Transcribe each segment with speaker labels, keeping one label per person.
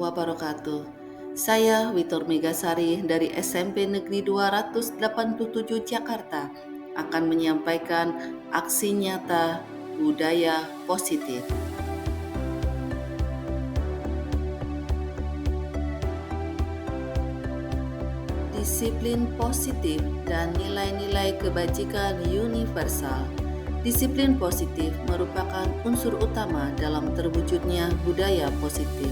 Speaker 1: wabarakatuh. Saya Witor Megasari dari SMP Negeri 287 Jakarta akan menyampaikan aksi nyata budaya positif. Disiplin positif dan nilai-nilai kebajikan universal. Disiplin positif merupakan unsur utama dalam terwujudnya budaya positif.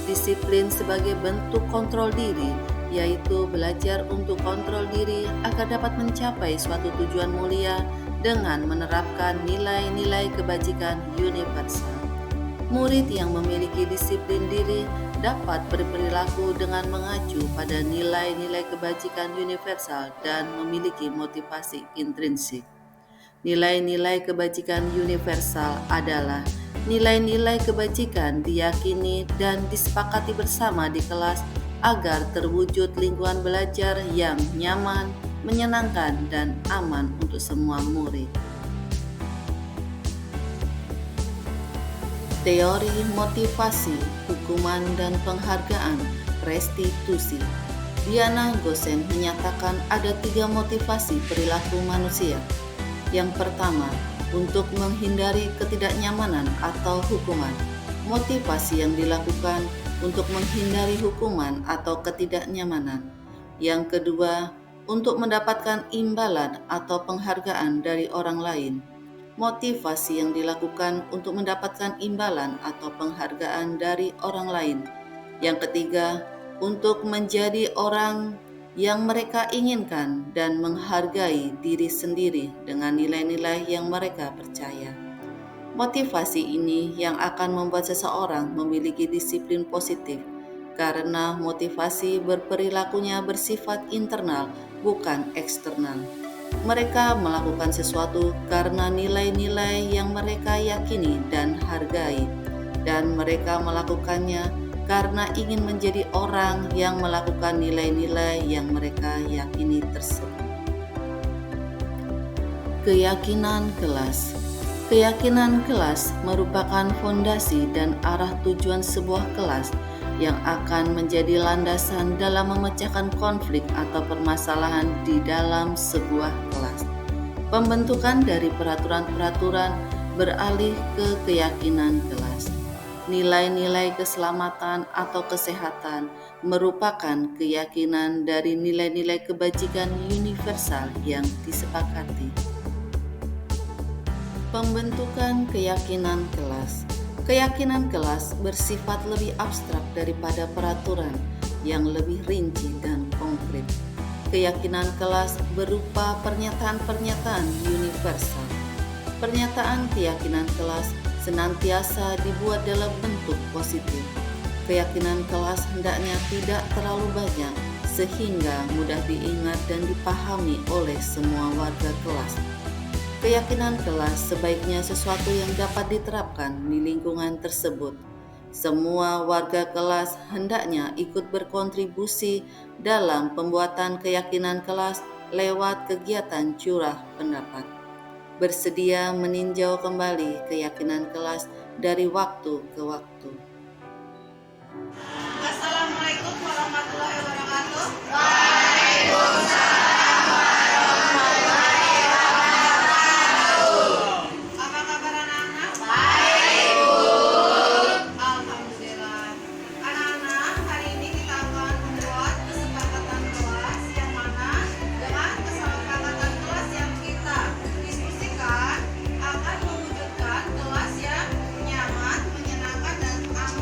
Speaker 1: Disiplin sebagai bentuk kontrol diri, yaitu belajar untuk kontrol diri agar dapat mencapai suatu tujuan mulia dengan menerapkan nilai-nilai kebajikan universal. Murid yang memiliki disiplin diri dapat berperilaku dengan mengacu pada nilai-nilai kebajikan universal dan memiliki motivasi intrinsik. Nilai-nilai kebajikan universal adalah nilai-nilai kebajikan diyakini dan disepakati bersama di kelas agar terwujud lingkungan belajar yang nyaman, menyenangkan, dan aman untuk semua murid. Teori motivasi, hukuman, dan penghargaan restitusi. Diana Gosen menyatakan ada 3 motivasi perilaku manusia. Yang pertama, untuk menghindari ketidaknyamanan atau hukuman. Motivasi yang dilakukan untuk menghindari hukuman atau ketidaknyamanan. Yang kedua, untuk mendapatkan imbalan atau penghargaan dari orang lain. Motivasi yang dilakukan untuk mendapatkan imbalan atau penghargaan dari orang lain. Yang ketiga, untuk menjadi orang yang mereka inginkan dan menghargai diri sendiri dengan nilai-nilai yang mereka percaya. Motivasi ini yang akan membuat seseorang memiliki disiplin positif, karena motivasi berperilakunya bersifat internal, bukan eksternal. Mereka melakukan sesuatu karena nilai-nilai yang mereka yakini dan hargai, dan mereka melakukannya karena ingin menjadi orang yang melakukan nilai-nilai yang mereka yakini tersebut. Keyakinan kelas. Keyakinan kelas merupakan fondasi dan arah tujuan sebuah kelas yang akan menjadi landasan dalam memecahkan konflik atau permasalahan di dalam sebuah kelas. Pembentukan dari peraturan-peraturan beralih ke keyakinan kelas. Nilai-nilai keselamatan atau kesehatan merupakan keyakinan dari nilai-nilai kebajikan universal yang disepakati. Pembentukan keyakinan kelas. Keyakinan kelas bersifat lebih abstrak daripada peraturan yang lebih rinci dan konkret. Keyakinan kelas berupa pernyataan-pernyataan universal. Pernyataan keyakinan kelas senantiasa dibuat dalam bentuk positif. Keyakinan kelas hendaknya tidak terlalu banyak sehingga mudah diingat dan dipahami oleh semua warga kelas. Keyakinan kelas sebaiknya sesuatu yang dapat diterapkan di lingkungan tersebut. Semua warga kelas hendaknya ikut berkontribusi dalam pembuatan keyakinan kelas lewat kegiatan curah pendapat. Bersedia meninjau kembali keyakinan kelas dari waktu ke waktu.
Speaker 2: Assalamualaikum warahmatullahi wabarakatuh.
Speaker 3: Waalaikumsalam warahmatullahi wabarakatuh.
Speaker 2: Apa kabar anak-anak?
Speaker 3: Baik, Bu.
Speaker 2: Alhamdulillah. Anak-anak, hari ini kita akan membuat kesepakatan kelas yang mana dengan kesepakatan kelas yang kita diskusikan akan mewujudkan kelas yang nyaman, menyenangkan, dan aman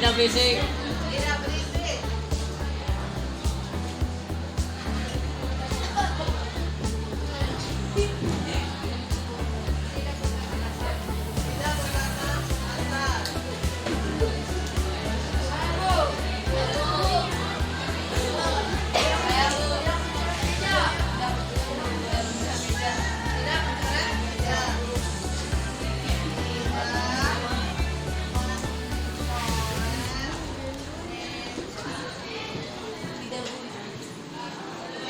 Speaker 4: Tidak berisik.
Speaker 2: Tidak berisik. Tidak bertatap muka. Tidak mencoret meja.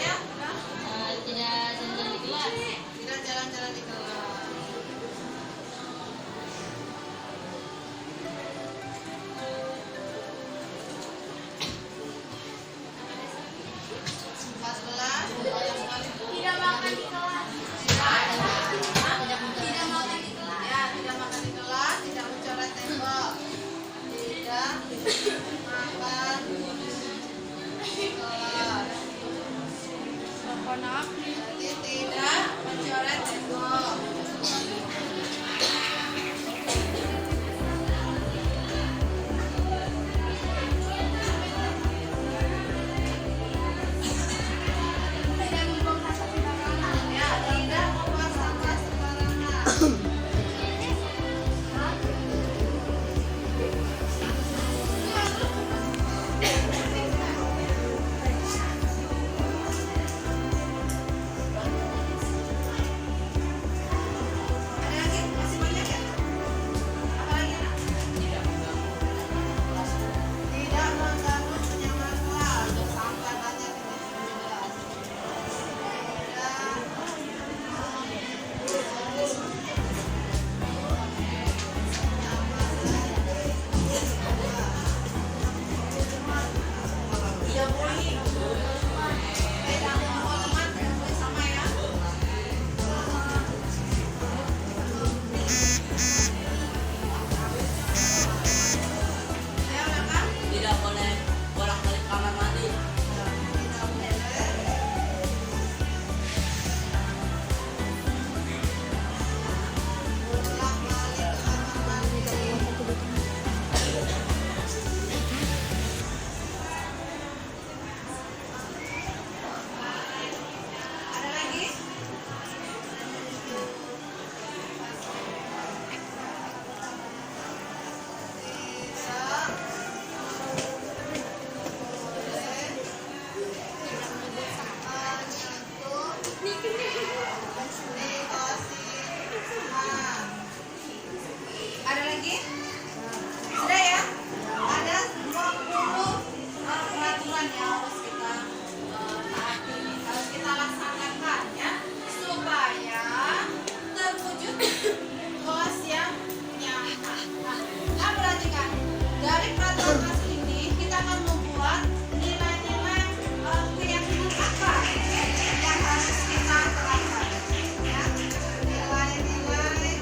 Speaker 2: Ya, udah. Tidak jalan-jalan di kelas. Kelas 11,
Speaker 3: Tidak makan di kelas.
Speaker 2: ya, tidak makan di kelas, tidak mencoret tembok, tidak makan di kelas. Berarti tidak mencoret tembok.
Speaker 3: Tidak membuang sampah sembarangan.
Speaker 2: Ya, tidak membuang sampah sembarangan. Ada lagi? Masih banyak ya? Apa lagi, Nak? Tidak mengganggu kenyamanan kelas. Sampai banyak ini 19. Tidak boleh. Tidak mau teman, tidak boleh sama ya. Ayo, makan.
Speaker 4: Tidak boleh bolak-balik kamar mandi.
Speaker 2: Tidak boleh. Bolak-balik kamar mandi. Ada lagi? Tidak ada lagi? Sudah ya? Ada 20 peraturan yang harus kita taati, harus kita laksanakan ya, supaya terwujud kelas yang nyaman. Nah, perhatikan dari peraturan kelas ini kita akan membuat nilai-nilai keyakinan apa yang harus kita terapkan. Ya, nilai-nilai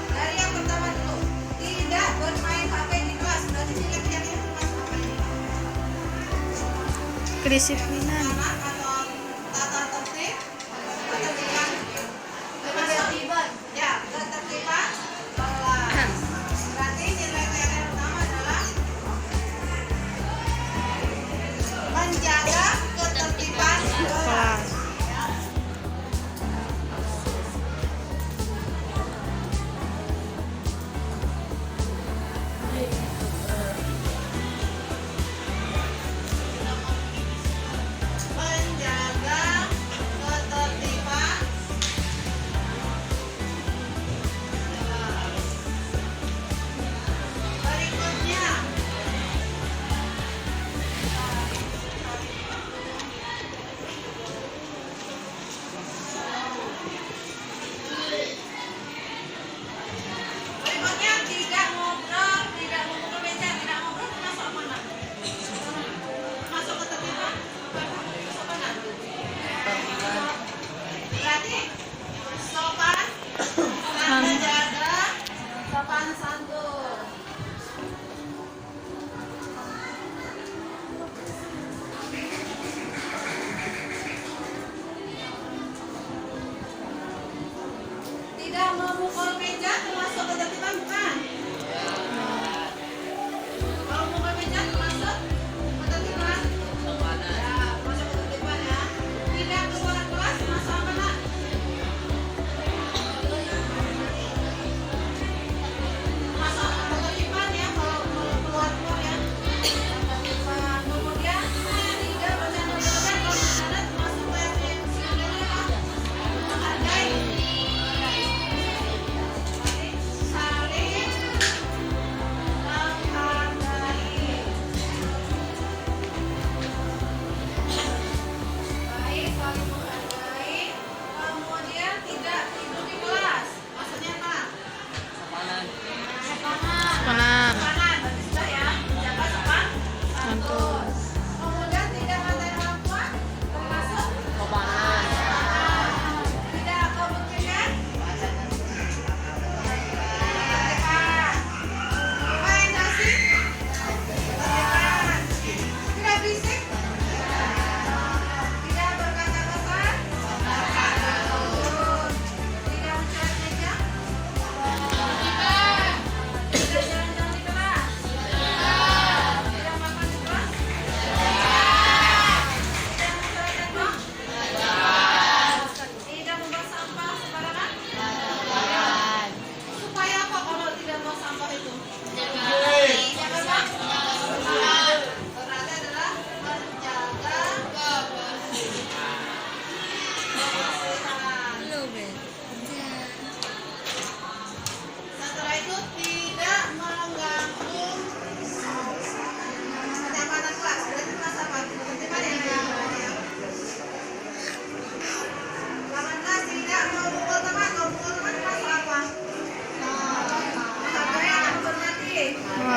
Speaker 2: dari yang pertama dulu, tidak bermain HP di kelas. Berarti nilai keyakinan kelas apa ini?
Speaker 5: Kedisiplinan.
Speaker 2: Anak atau tata tertib, ketertiban, ketertiban. Ya, ketertiban kelas. Berarti nilai keyakinan pertama adalah menjaga ketertiban kelas. Ya.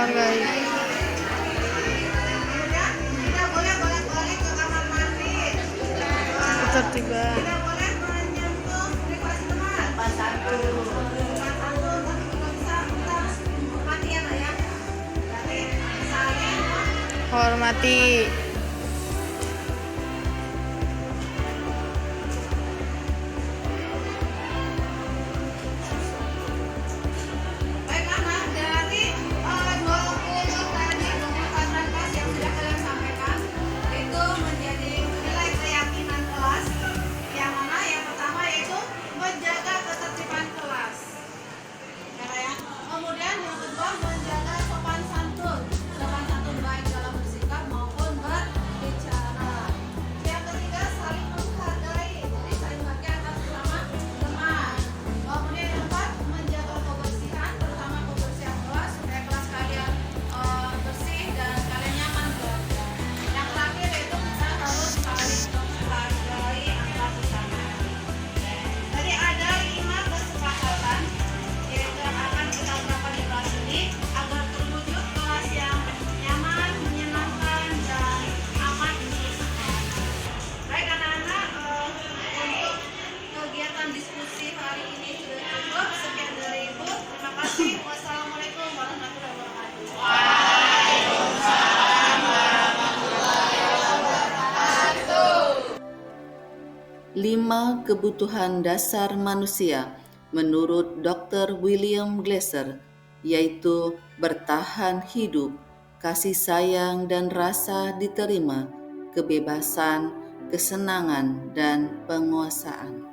Speaker 5: menghargai.
Speaker 2: Kemudian tidak boleh bolak-balik ke kamar mandi.
Speaker 5: Ketertiban.
Speaker 2: Tidak boleh menyentuh privasi teman. Bukan satu, tapi juga bisa kita hormati ya Nak ya. Jadi saling
Speaker 5: Hormati.
Speaker 2: baiklah Nak, dari 20 tadi pemutaran kelas yang sudah kalian sampaikan itu menjadi nilai keyakinan kelas yang mana yang pertama yaitu menjaga ketertiban kelas. Ya. Kemudian yang kedua menjaga sopan santun baik dalam bersikap maupun berbicara. Yang ketiga saling menghargai, jadi saling menghargai atas nama teman. Kemudian yang keempat menjaga kebersihan, terutama kebersihan kelas supaya kelas kalian bersih dan kalian nyaman belajar. Yang terakhir yaitu kita harus saling menghargai antar sesama. Jadi ada 5 kesepakatan yaitu yang akan kita terapkan di kelas ini agar terwujud kelas yang nyaman, menyenangkan, dan aman untuk semua. Baik anak-anak, untuk kegiatan diskusi hari ini sudah cukup. Sekian dari Ibu. Terima kasih. Wassalamualaikum warahmatullahi wabarakatuh.
Speaker 1: 5 kebutuhan dasar manusia menurut Dr. William Glasser, yaitu bertahan hidup, kasih sayang dan rasa diterima, kebebasan, kesenangan, dan penguasaan.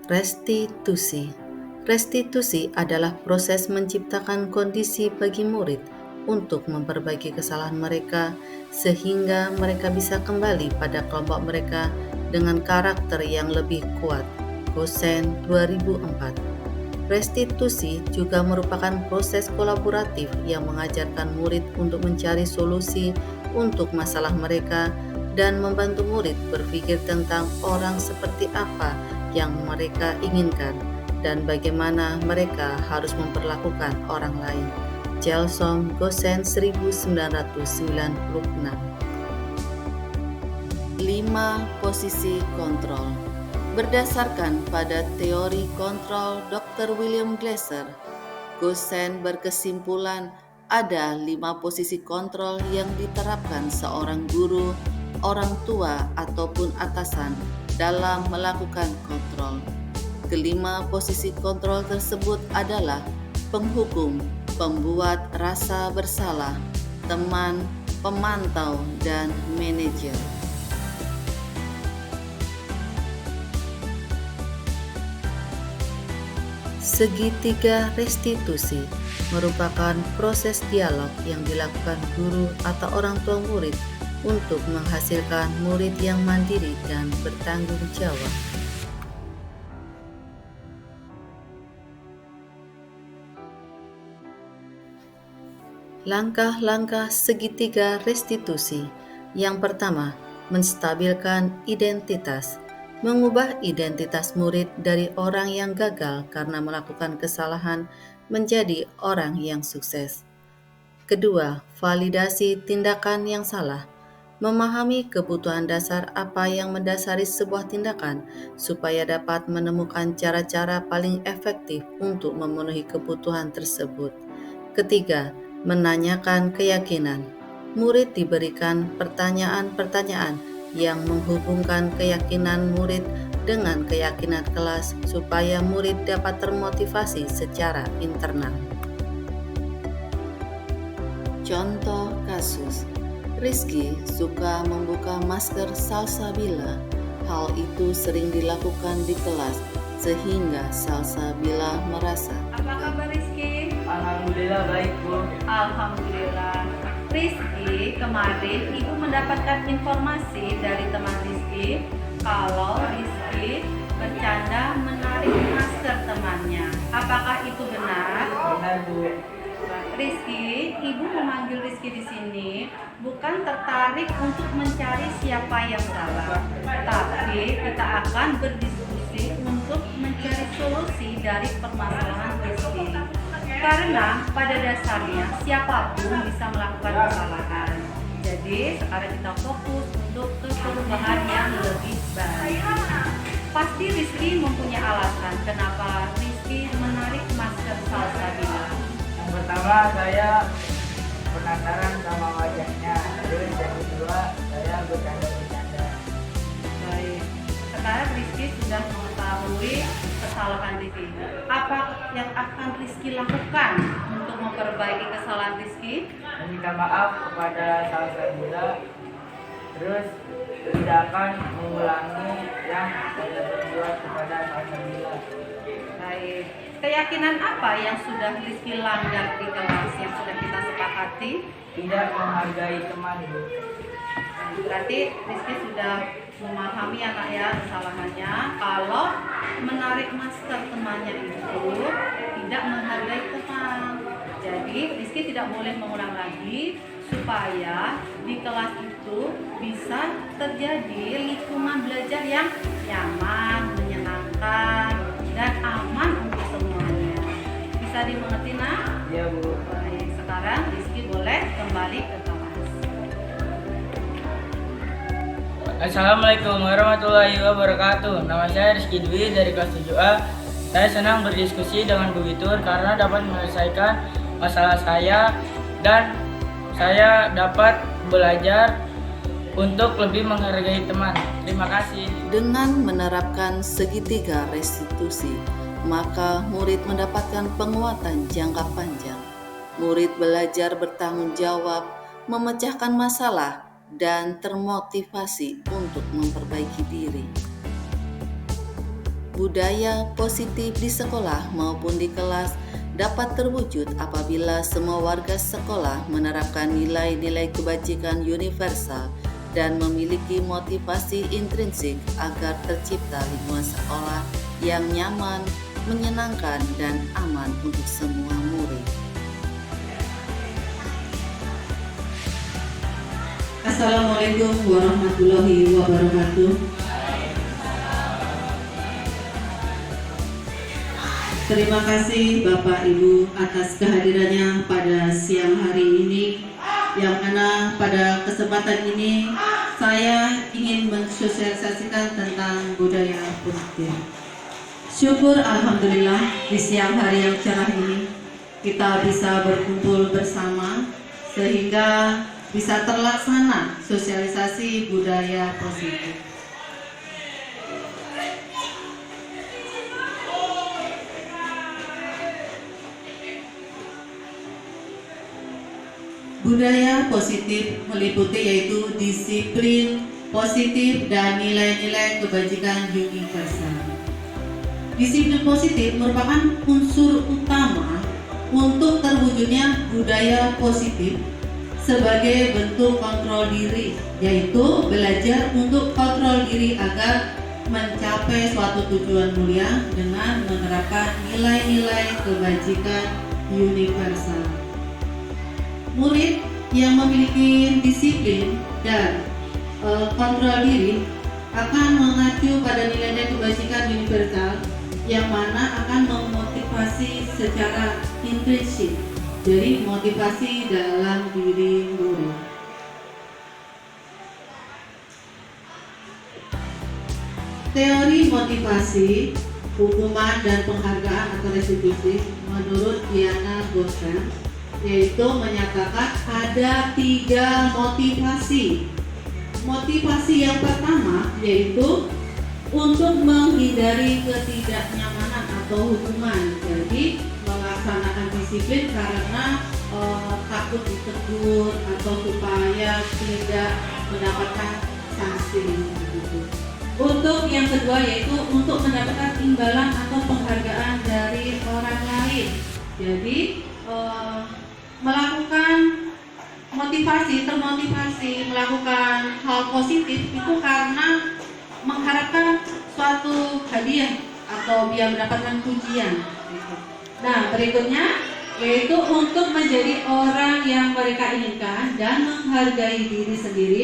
Speaker 1: Restitusi. Restitusi adalah proses menciptakan kondisi bagi murid untuk memperbaiki kesalahan mereka sehingga mereka bisa kembali pada kelompok mereka dengan karakter yang lebih kuat. Gosen 2004. Restitusi juga merupakan proses kolaboratif yang mengajarkan murid untuk mencari solusi untuk masalah mereka dan membantu murid berpikir tentang orang seperti apa yang mereka inginkan dan bagaimana mereka harus memperlakukan orang lain. Gelsom, Gosen 1996. 5 posisi kontrol. Berdasarkan pada teori kontrol Dr. William Glasser, Gosen berkesimpulan ada 5 posisi kontrol yang diterapkan seorang guru, orang tua, ataupun atasan dalam melakukan kontrol. Kelima posisi kontrol tersebut adalah penghukum, pembuat rasa bersalah, teman, pemantau, dan manajer. Segitiga restitusi merupakan proses dialog yang dilakukan guru atau orang tua murid untuk menghasilkan murid yang mandiri dan bertanggung jawab. Langkah-langkah segitiga restitusi. Yang pertama, menstabilkan identitas. Mengubah identitas murid dari orang yang gagal karena melakukan kesalahan menjadi orang yang sukses. Kedua, validasi tindakan yang salah. Memahami kebutuhan dasar apa yang mendasari sebuah tindakan supaya dapat menemukan cara-cara paling efektif untuk memenuhi kebutuhan tersebut. Ketiga, menanyakan keyakinan. Murid diberikan pertanyaan-pertanyaan yang menghubungkan keyakinan murid dengan keyakinan kelas supaya murid dapat termotivasi secara internal. Contoh kasus, Rizky suka membuka masker Salsabila. Hal itu sering dilakukan di kelas sehingga Salsabila merasa.
Speaker 2: Apa kabar Rizky?
Speaker 4: Alhamdulillah baik Bu.
Speaker 2: Alhamdulillah. Rizky, kemarin Ibu mendapatkan informasi dari teman Rizky kalau Rizky bercanda menarik masker temannya. Apakah itu benar?
Speaker 4: Benar Bu.
Speaker 2: Rizky, Ibu memanggil Rizky di sini bukan tertarik untuk mencari siapa yang salah, tapi kita akan berdiskusi untuk mencari solusi dari permasalahan Rizky. Karena pada dasarnya siapapun bisa melakukan kesalahan. Jadi sekarang kita fokus untuk ke perubahan yang lebih baik. Pasti Rizky mempunyai alasan kenapa Rizky menarik masker Salsabila.
Speaker 4: Yang pertama saya penasaran sama wajahnya. Terus yang kedua saya bercanda-bercanda.
Speaker 2: Baik, sekarang Rizky sudah mengetahui kesalahan Rizky. Apa yang akan Rizky lakukan untuk memperbaiki kesalahan Rizky?
Speaker 4: Meminta maaf kepada Salsabila. Terus tidak akan mengulangi yang saya berbuat kepada Salsabila.
Speaker 2: Baik, keyakinan apa yang sudah Rizky langgar di kelas yang sudah kita sepakati?
Speaker 4: Tidak menghargai teman, Bu.
Speaker 2: Berarti Rizky sudah memahami anak ya kesalahannya kalau menarik masker temannya itu tidak menghargai teman. Jadi Rizky tidak boleh mengulang lagi supaya di kelas itu bisa terjadi lingkungan belajar yang nyaman, menyenangkan, dan aman untuk semuanya. Bisa dimengerti, nak?
Speaker 4: Iya, Bu.
Speaker 2: Baik, sekarang Rizky boleh kembali ke kelas.
Speaker 6: Assalamualaikum warahmatullahi wabarakatuh. Nama saya Rizky Dwi dari kelas 7A. Saya senang berdiskusi dengan Bu Witur karena dapat menyelesaikan masalah saya dan saya dapat belajar untuk lebih menghargai teman. Terima kasih.
Speaker 1: Dengan menerapkan segitiga restitusi, maka murid mendapatkan penguatan jangka panjang. Murid belajar bertanggung jawab, memecahkan masalah, dan termotivasi untuk memperbaiki diri. Budaya positif di sekolah maupun di kelas dapat terwujud apabila semua warga sekolah menerapkan nilai-nilai kebajikan universal dan memiliki motivasi intrinsik agar tercipta lingkungan sekolah yang nyaman, menyenangkan, dan aman untuk semua murid.
Speaker 7: Assalamualaikum warahmatullahi wabarakatuh. Terima kasih Bapak Ibu atas kehadirannya pada siang hari ini. Yang mana pada kesempatan ini saya ingin mensosialisasikan tentang budaya positif. Syukur Alhamdulillah di siang hari yang cerah ini kita bisa berkumpul bersama sehingga bisa terlaksana sosialisasi budaya positif. Budaya positif meliputi yaitu disiplin positif dan nilai-nilai kebajikan universal. Disiplin positif merupakan unsur utama untuk terwujudnya budaya positif sebagai bentuk kontrol diri, yaitu belajar untuk kontrol diri agar mencapai suatu tujuan mulia dengan menerapkan nilai-nilai kebajikan universal. Murid yang memiliki disiplin dan kontrol diri akan mengacu pada nilai-nilai kebajikan universal yang mana akan memotivasi secara intrinsik. Jadi motivasi dalam diri murid. Teori motivasi, hukuman dan penghargaan atau restitusi menurut Diana Gosen yaitu menyatakan ada 3 motivasi. Motivasi yang pertama yaitu untuk menghindari ketidaknyamanan atau hukuman. Jadi melaksanakan disiplin karena takut ditegur atau supaya tidak mendapatkan sanksi begitu. Untuk yang kedua yaitu untuk mendapatkan imbalan atau penghargaan dari orang lain. Jadi melakukan termotivasi melakukan hal positif itu karena mengharapkan suatu hadiah atau dia mendapatkan pujian. Nah, berikutnya yaitu untuk menjadi orang yang mereka inginkan dan menghargai diri sendiri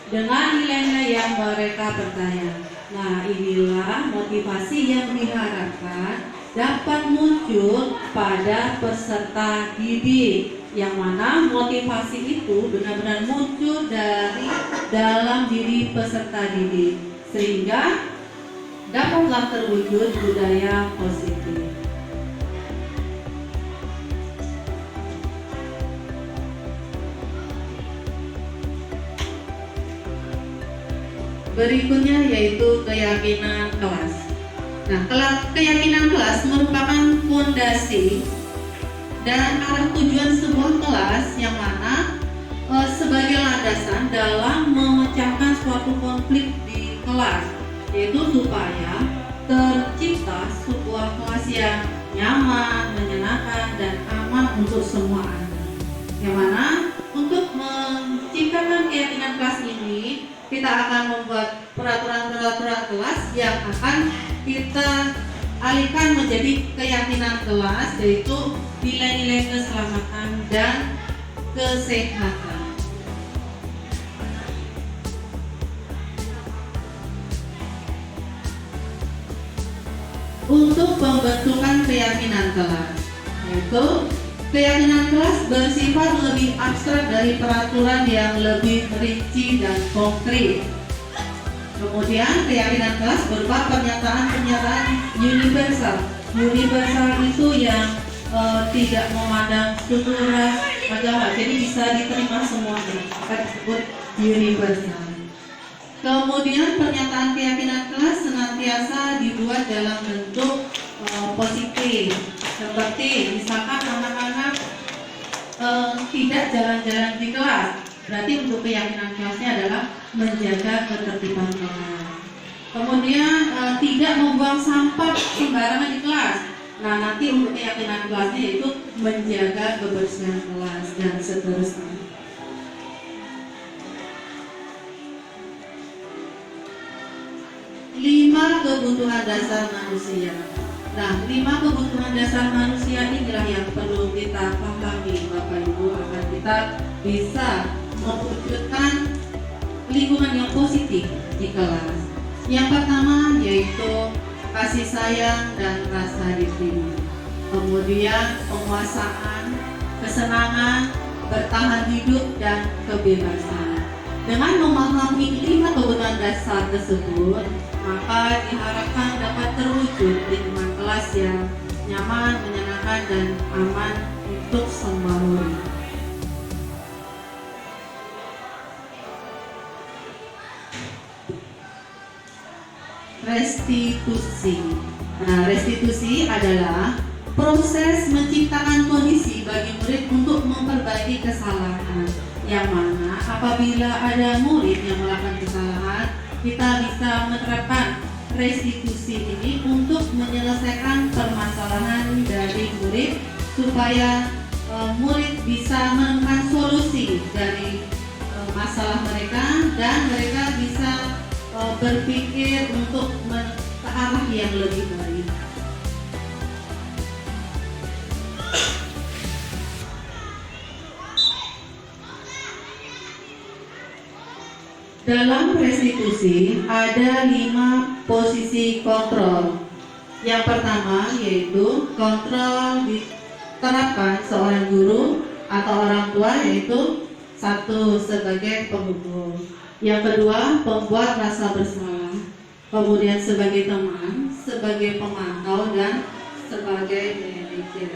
Speaker 7: dengan nilai-nilai yang mereka percaya. Nah, inilah motivasi yang diharapkan dapat muncul pada peserta didik, yang mana motivasi itu benar-benar muncul dari dalam diri peserta didik sehingga dapatlah terwujud budaya positif. Berikutnya yaitu keyakinan kelas. Nah, keyakinan kelas merupakan fondasi dan arah tujuan sebuah kelas yang mana sebagai landasan dalam memecahkan suatu konflik di kelas, yaitu supaya tercipta sebuah kelas yang nyaman, menyenangkan, dan aman untuk semua anak. Yang mana untuk menciptakan keyakinan kelas ini, kita akan membuat peraturan-peraturan kelas yang akan kita alihkan menjadi keyakinan kelas, yaitu nilai-nilai keselamatan dan kesehatan. Untuk pembentukan keyakinan kelas, yaitu keyakinan kelas bersifat lebih abstrak dari peraturan yang lebih rinci dan konkret. Kemudian keyakinan kelas berupa pernyataan-pernyataan universal. Universal itu yang tidak memandang suku ras, agama, jadi bisa diterima semuanya, akan disebut universal. Kemudian pernyataan keyakinan kelas senantiasa dibuat dalam bentuk positif, seperti misalkan anak-anak tidak jalan-jalan di kelas, berarti untuk keyakinan kelasnya adalah menjaga ketertiban kelas. Kemudian tidak membuang sampah sembarangan di kelas. Nah, nanti untuk keyakinan kelasnya yaitu menjaga kebersihan kelas dan seterusnya. Lima kebutuhan dasar manusia. Nah, 5 kebutuhan dasar manusia inilah yang perlu kita pahami, Bapak Ibu, agar kita bisa mewujudkan lingkungan yang positif di kelas. Yang pertama yaitu kasih sayang dan rasa diterima. Kemudian penguasaan, kesenangan, bertahan hidup, dan kebebasan. Dengan memahami 5 kebutuhan dasar tersebut, maka diharapkan dapat terwujud lingkungan kelas yang nyaman, menyenangkan, dan aman untuk semua murid. Restitusi. Nah, restitusi adalah proses menciptakan kondisi bagi murid untuk memperbaiki kesalahan. Yang mana apabila ada murid yang melakukan kesalahan, kita bisa menerapkan restitusi ini untuk menyelesaikan permasalahan dari murid supaya murid bisa menemukan solusi dari masalah mereka dan mereka bisa berpikir untuk ke arah yang lebih baik. Dalam restitusi ada 5 posisi kontrol. Yang pertama yaitu kontrol diterapkan seorang guru atau orang tua, yaitu 1 sebagai penghukum. Yang kedua, pembuat rasa bersalah. Kemudian sebagai teman, sebagai pemantau, dan sebagai manajer.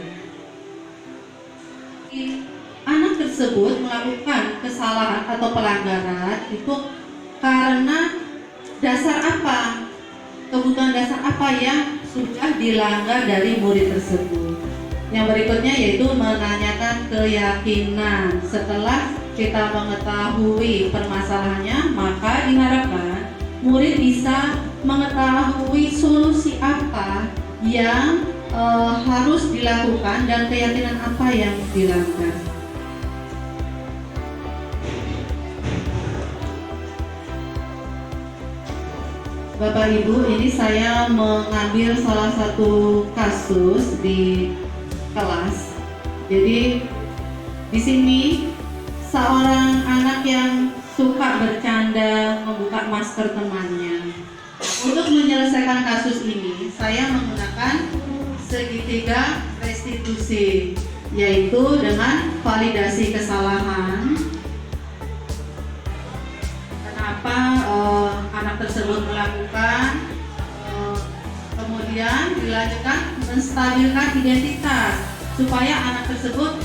Speaker 7: Anak tersebut melakukan kesalahan atau pelanggaran itu karena dasar apa? Kebutuhan dasar apa yang sudah dilanggar dari murid tersebut. Yang berikutnya yaitu menanyakan keyakinan. Setelah kita mengetahui permasalahannya, maka diharapkan murid bisa mengetahui solusi apa yang harus dilakukan dan keyakinan apa yang dilanggar. Bapak Ibu, ini saya mengambil salah satu kasus di kelas. Jadi di sini seorang anak yang suka bercanda membuka masker temannya. Untuk menyelesaikan kasus ini, saya menggunakan segitiga restitusi, yaitu dengan validasi kesalahan. Kenapa anak tersebut melakukan, kemudian dilanjutkan menstabilkan identitas supaya anak tersebut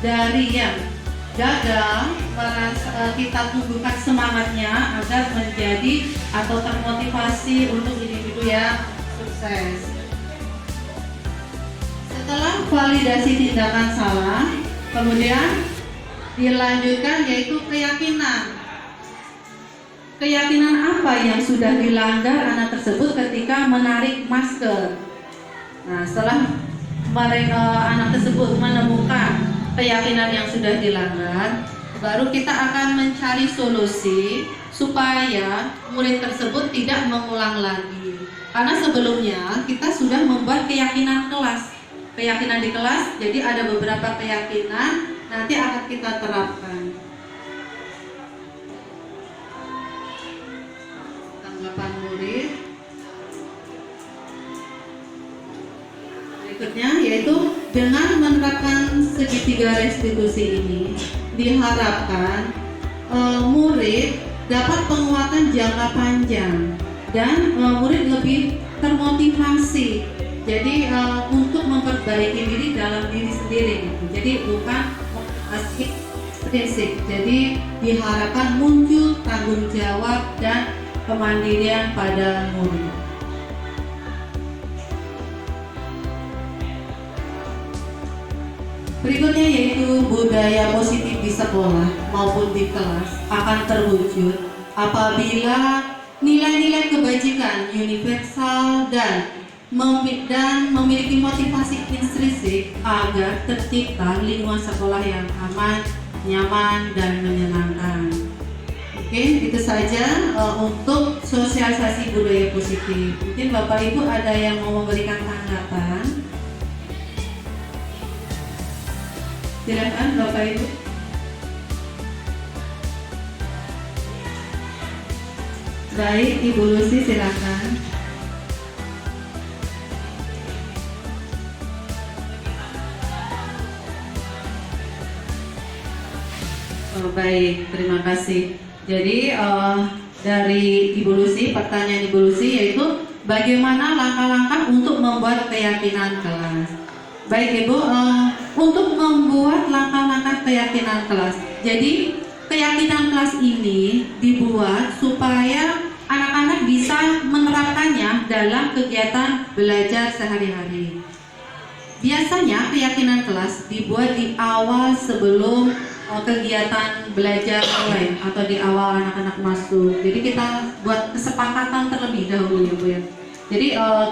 Speaker 7: dari yang gagal kita tumbuhkan semangatnya agar menjadi atau termotivasi untuk individu yang sukses. Setelah validasi tindakan salah, kemudian dilanjutkan yaitu keyakinan. Keyakinan apa yang sudah dilanggar anak tersebut ketika menarik masker? Nah, setelah anak tersebut menemukan keyakinan yang sudah dilanggar, baru kita akan mencari solusi supaya murid tersebut tidak mengulang lagi. Karena sebelumnya kita sudah membuat keyakinan kelas, keyakinan di kelas. Jadi ada beberapa keyakinan nanti akan kita terapkan. Tanggapan murid berikutnya yaitu dengan menerapkan segitiga restitusi ini diharapkan murid dapat penguatan jangka panjang dan murid lebih termotivasi. Jadi untuk memperbaiki diri dalam diri sendiri, jadi bukan asik prinsip. Jadi diharapkan muncul tanggung jawab dan kemandirian pada murid. Berikutnya yaitu budaya positif di sekolah maupun di kelas akan terwujud apabila nilai-nilai kebajikan universal dan memiliki motivasi intrinsik agar tercipta lingkungan sekolah yang aman, nyaman, dan menyenangkan. Oke, itu saja untuk sosialisasi budaya positif. Mungkin Bapak Ibu ada yang mau memberikan tanggapan? Silakan Bapak Ibu. Baik, Ibu Lucy silakan. Baik, terima kasih. Jadi dari Ibu Lucy, pertanyaan Ibu Lucy yaitu bagaimana langkah-langkah untuk membuat keyakinan kelas. Baik Ibu, untuk membuat langkah-langkah keyakinan kelas. Jadi keyakinan kelas ini dibuat supaya anak-anak bisa menerapkannya dalam kegiatan belajar sehari-hari. Biasanya keyakinan kelas dibuat di awal sebelum kegiatan belajar mulai atau di awal anak-anak masuk. Jadi kita buat kesepakatan terlebih dahulu ya Bu ya. Jadi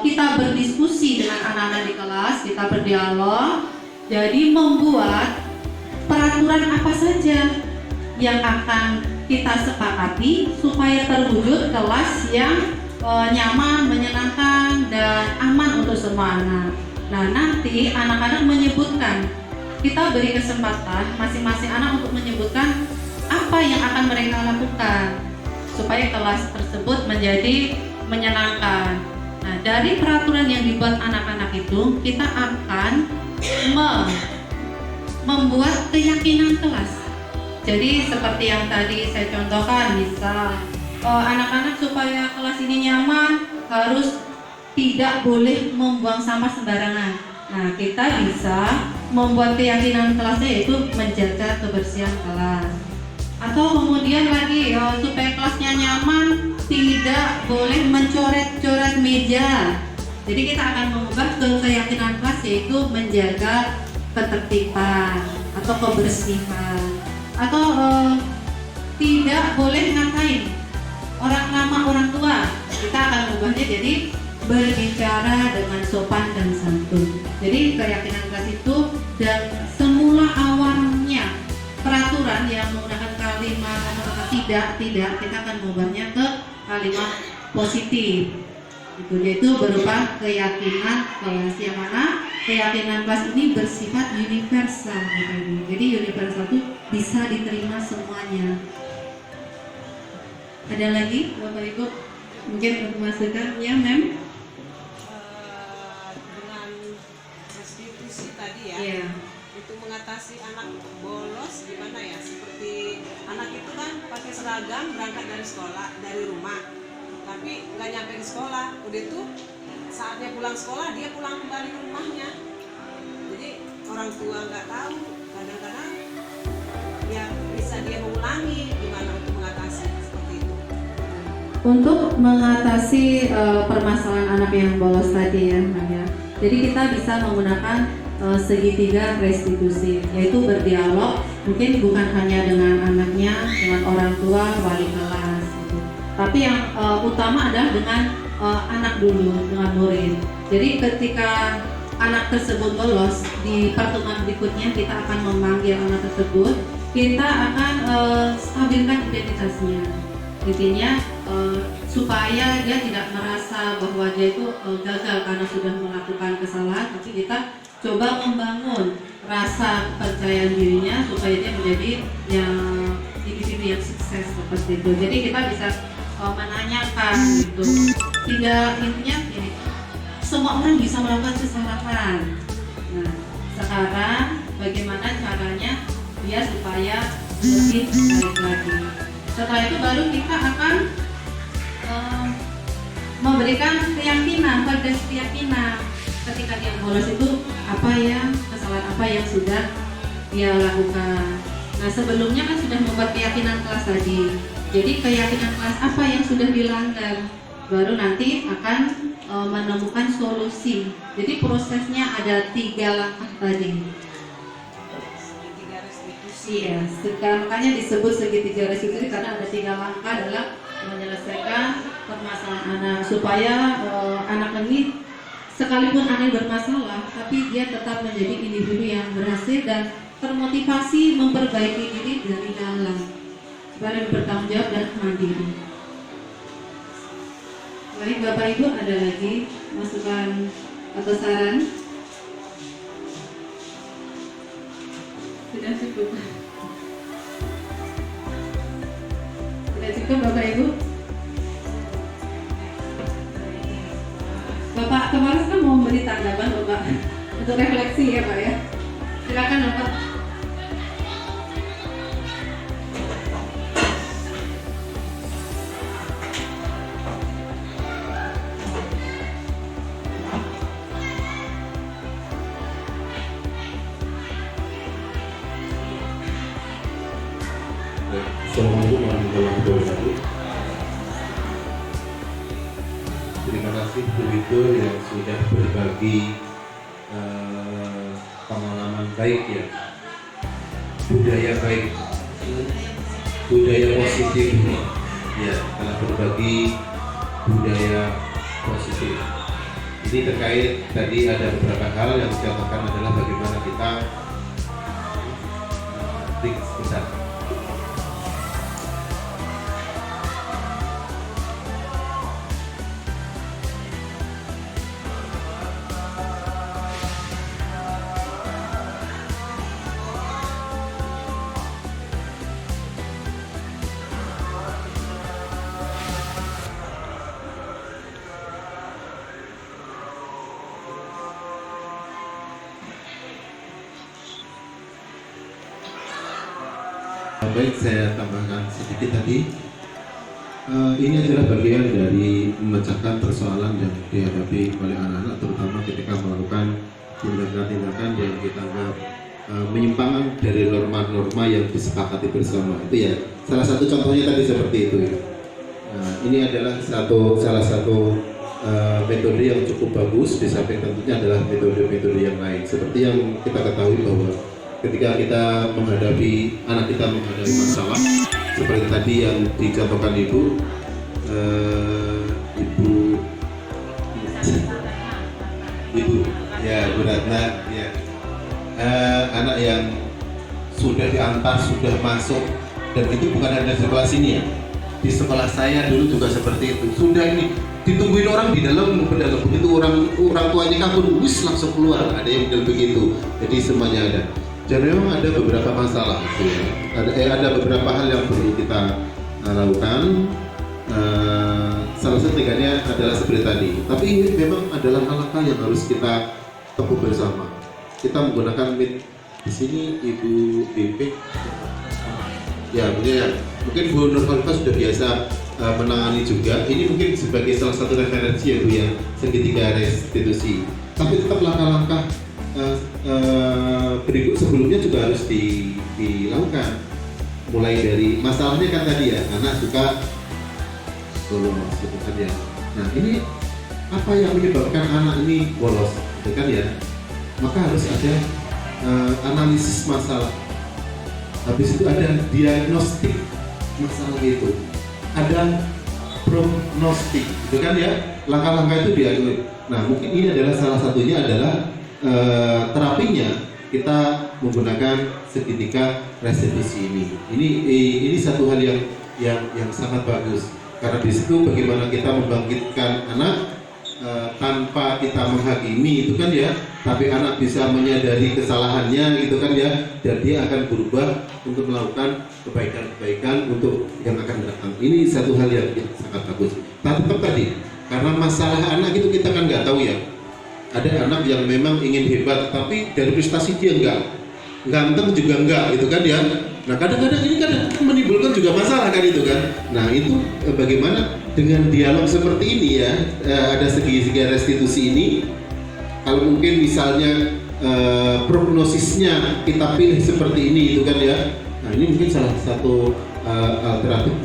Speaker 7: kita berdiskusi dengan anak-anak di kelas, kita berdialog. Jadi membuat peraturan apa saja yang akan kita sepakati supaya terwujud kelas yang nyaman, menyenangkan, dan aman untuk semua anak. Nah nanti anak-anak menyebutkan, kita beri kesempatan masing-masing anak untuk menyebutkan apa yang akan mereka lakukan supaya kelas tersebut menjadi menyenangkan. Nah dari peraturan yang dibuat anak-anak itu kita akan membuat keyakinan kelas. Jadi seperti yang tadi saya contohkan, misal anak-anak supaya kelas ini nyaman harus tidak boleh membuang sampah sembarangan. Nah kita bisa membuat keyakinan kelasnya yaitu menjaga kebersihan kelas. Atau kemudian lagi supaya kelasnya nyaman tidak boleh mencoret-coret meja. Jadi kita akan mengubah keyakinan kelas yaitu menjaga ketertiban atau kebersihan. Atau tidak boleh ngatain orang tua. Kita akan mengubahnya jadi berbicara dengan sopan dan santun. Jadi keyakinan kelas itu dan semula awalnya peraturan yang menggunakan kalimat tidak kita akan mengubahnya ke kalimat positif. Itu yaitu berupa keyakinan kelas, yang mana keyakinan kelas ini bersifat universal. Jadi universal itu bisa diterima semuanya. Ada lagi Bapak Ibu mungkin untuk masukan ya Mem?
Speaker 8: Dengan mengatasi anak bolos gimana ya? Seperti anak itu kan pakai seragam berangkat dari sekolah, dari rumah, tapi nggak nyampe ke sekolah. Udah tuh saatnya pulang sekolah dia pulang kembali ke rumahnya. Jadi orang tua nggak tahu, kadang-kadang ya bisa dia mengulangi gimana untuk mengatasi seperti itu.
Speaker 7: Untuk mengatasi permasalahan anak yang bolos tadi ya, Maya. Jadi kita bisa menggunakan segitiga restitusi, yaitu berdialog, mungkin bukan hanya dengan anaknya, dengan orang tua, wali kelas, gitu. Tapi yang utama adalah dengan anak dulu, dengan murid. Jadi ketika anak tersebut lolos, di pertemuan berikutnya kita akan memanggil anak tersebut, kita akan stabilkan identitasnya. Intinya supaya dia tidak merasa bahwa dia itu gagal karena sudah melakukan kesalahan, tapi kita coba membangun rasa kepercayaan dirinya supaya dia menjadi yang individu yang sukses seperti itu. Jadi kita bisa menanyakan gitu. Tidak, intinya ini, semua orang bisa melakukan kesalahan. Nah, sekarang bagaimana caranya dia supaya lebih baik lagi. Setelah itu baru kita akan memberikan keyakinan, pada keyakinan ketika dia bolos itu kesalahan apa yang sudah dia lakukan. Nah, sebelumnya kan sudah membuat keyakinan kelas tadi. Jadi keyakinan kelas apa yang sudah dilanggar, baru nanti akan menemukan solusi. Jadi prosesnya ada 3 langkah tadi.
Speaker 8: Segitiga restitusi.
Speaker 7: Iya, makanya disebut segitiga restitusi karena ada 3 langkah dalam menyelesaikan permasalahan anak, supaya anak ini sekalipun anak bermasalah, tapi dia tetap menjadi individu yang berhasil dan termotivasi memperbaiki diri dari dalam, supaya bertanggung jawab dan mandiri. Baik, Bapak Ibu, ada lagi masukan atau saran? Sudah cukup. Sudah cukup, Bapak Ibu. Bapak kemarin kan mau memberi tanggapan, Bapak, untuk refleksi ya, Pak ya. Silakan, Bapak.
Speaker 9: Assalamualaikum warahmatullahi wabarakatuh. Terima kasih Twitter yang sudah berbagi pengalaman baik ya, budaya baik, budaya positif ya, telah berbagi budaya positif. Ini terkait tadi ada beberapa hal yang dicontohkan adalah bagaimana kita sebentar. Baik, saya tambahkan sedikit tadi. Ini adalah bagian dari memecahkan persoalan yang dihadapi oleh anak-anak, terutama ketika melakukan tindakan-tindakan yang kita anggap menyimpang dari norma-norma yang disepakati bersama. Itu ya, salah satu contohnya tadi seperti itu. Ya. Ini adalah salah satu metode yang cukup bagus, di samping tentunya adalah metode-metode yang lain. Seperti yang kita ketahui bahwa ketika kita menghadapi anak kita menghadapi masalah seperti tadi yang dicontohkan ibu ya Bu Ratna ya, anak yang sudah diantar, sudah masuk, dan itu bukan hanya di sekolah sini ya, di sekolah saya dulu juga seperti itu, sudah ini ditungguin orang di dalam, begitu orang tuanya kabur, langsung keluar, ada yang begitu, jadi semuanya ada. Dan memang ada beberapa masalah, ya. Ada beberapa hal yang perlu kita lakukan. Salah satunya adalah seperti tadi. Tapi ini memang adalah langkah yang harus kita tempuh bersama. Kita menggunakan Di sini Ibu BP, ya mungkin Bu Nurhalifa sudah biasa menangani juga. Ini mungkin sebagai salah satu referensi ya Bu ya, segitiga restitusi. Tapi tetap langkah-langkah berikut sebelumnya juga harus dilakukan. Mulai dari masalahnya kan tadi ya, anak suka bolos gitu kan ya. Nah ini apa yang menyebabkan anak ini bolos, gitu kan ya? Maka harus ada analisis masalah. Habis itu ada diagnostik masalah itu, ada prognostik, gitu kan ya? Langkah-langkah itu diagnostik. Nah mungkin ini adalah salah satunya adalah terapinya kita menggunakan segitiga restitusi ini. Ini satu hal yang sangat bagus karena di situ bagaimana kita membangkitkan anak tanpa kita menghakimi itu kan ya, tapi anak bisa menyadari kesalahannya gitu kan ya, dan dia akan berubah untuk melakukan kebaikan-kebaikan untuk yang akan datang. Ini satu hal yang sangat bagus. Tapi tetap tadi karena masalah anak itu kita kan nggak tahu ya. Ada anak yang memang ingin hebat, tapi dari prestasi dia enggak, ganteng juga enggak, gitu kan ya. Nah kadang-kadang ini kan menimbulkan juga masalah kan itu kan. Nah itu bagaimana dengan dialog seperti ini ya, ada segi-segi restitusi ini. Kalau mungkin misalnya prognosisnya kita pilih seperti ini, itu kan ya. Nah ini mungkin salah satu alternatif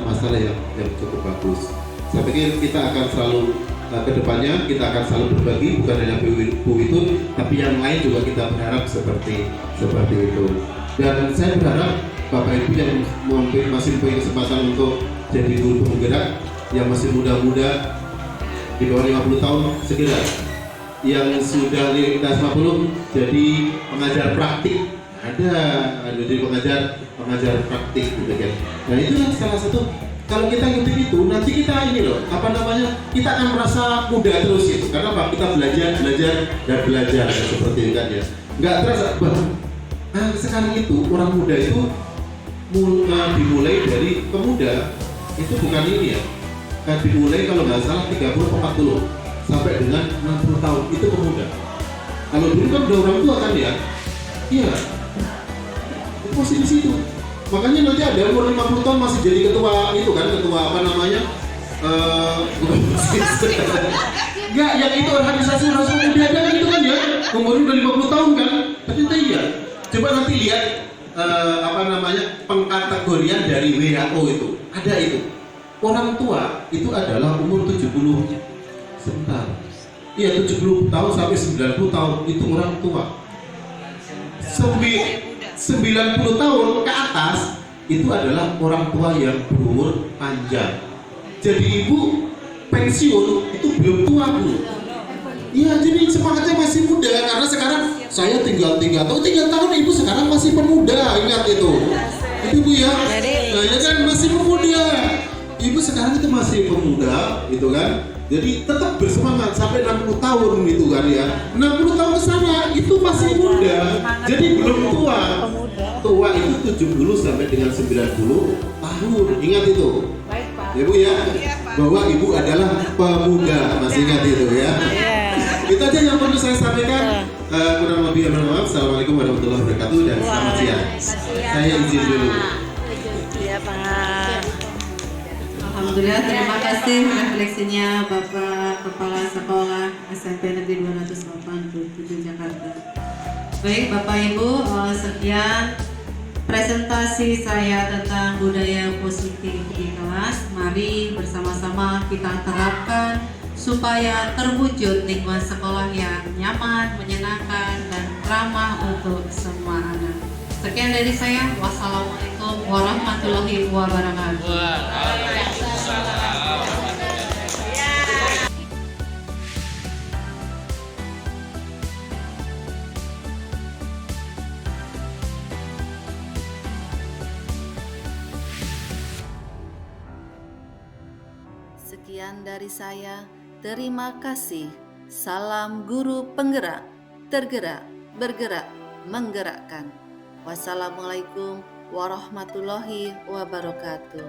Speaker 9: masalah yang cukup bagus. Saya pikir kita akan selalu kedepannya kita akan selalu berbagi, bukan hanya Bu itu, tapi yang lain juga kita berharap seperti itu. Dan saya berharap Bapak Ibu yang masih punya kesempatan untuk jadi guru penggerak, yang masih muda-muda di bawah 50 tahun segera, yang sudah di atas 50 jadi pengajar praktik, ada jadi pengajar praktik gitu kan. Nah itu salah satu. Kalau kita ngikutin itu, nanti kita ini loh, kita akan merasa muda terus gitu. Karena apa? Kita belajar seperti itu kan ya. Nggak terasa, sekarang itu orang muda itu dimulai dari pemuda, itu bukan ini ya. Dimulai kalau nggak salah 30-40 sampai dengan 60 tahun, itu pemuda. Kalau dulu kan udah orang tua kan ya. Iya, posisi situ. Makanya nanti ada umur 50 tahun masih jadi ketua itu kan, ketua apa namanya? Enggak, yang itu organisasi harus pemuda kan itu kan ya. Umurnya udah 50 tahun kan. Ternyata iya. Coba nanti lihat pengkategorian dari WHO itu. Ada itu. Orang tua itu adalah umur 70 sebentar. Iya, 70 tahun sampai 90 tahun itu orang tua. 90 tahun ke atas itu adalah orang tua yang berumur panjang. Jadi ibu pensiun itu belum tua Bu. Iya, jadi semangatnya masih muda karena sekarang saya tinggal 3 tahun ibu sekarang masih pemuda, ingat itu. Itu Bu ya. Ya kan masih pemuda. Ibu sekarang itu masih pemuda, gitu kan. Jadi tetap bersemangat sampai 60 tahun gitu kan ya. 60 tahun ke sana itu masih muda. Jadi belum tua. Tua itu 70 sampai dengan 90 tahun. Ingat itu.
Speaker 2: Baik Pak.
Speaker 9: Ya Bu ya. Bahwa Ibu adalah pemuda. Masih ingat itu ya. Itu aja yang perlu saya sampaikan. Kurang lebih mohon maaf. Assalamualaikum warahmatullahi wabarakatuh dan selamat siang. Saya izin dulu.
Speaker 5: Iya Pak.
Speaker 7: Alhamdulillah, terima kasih refleksinya Bapak Kepala Sekolah SMP Negeri 287 Jakarta. Baik Bapak Ibu, sekian presentasi saya tentang budaya positif di kelas. Mari bersama-sama kita terapkan supaya terwujud lingkungan sekolah yang nyaman, menyenangkan, dan ramah untuk semua anak. Sekian dari saya. Wassalamualaikum warahmatullahi wabarakatuh.
Speaker 1: Sekian dari saya. Terima kasih. Salam guru penggerak, tergerak, bergerak, menggerakkan. Wassalamualaikum warahmatullahi wabarakatuh.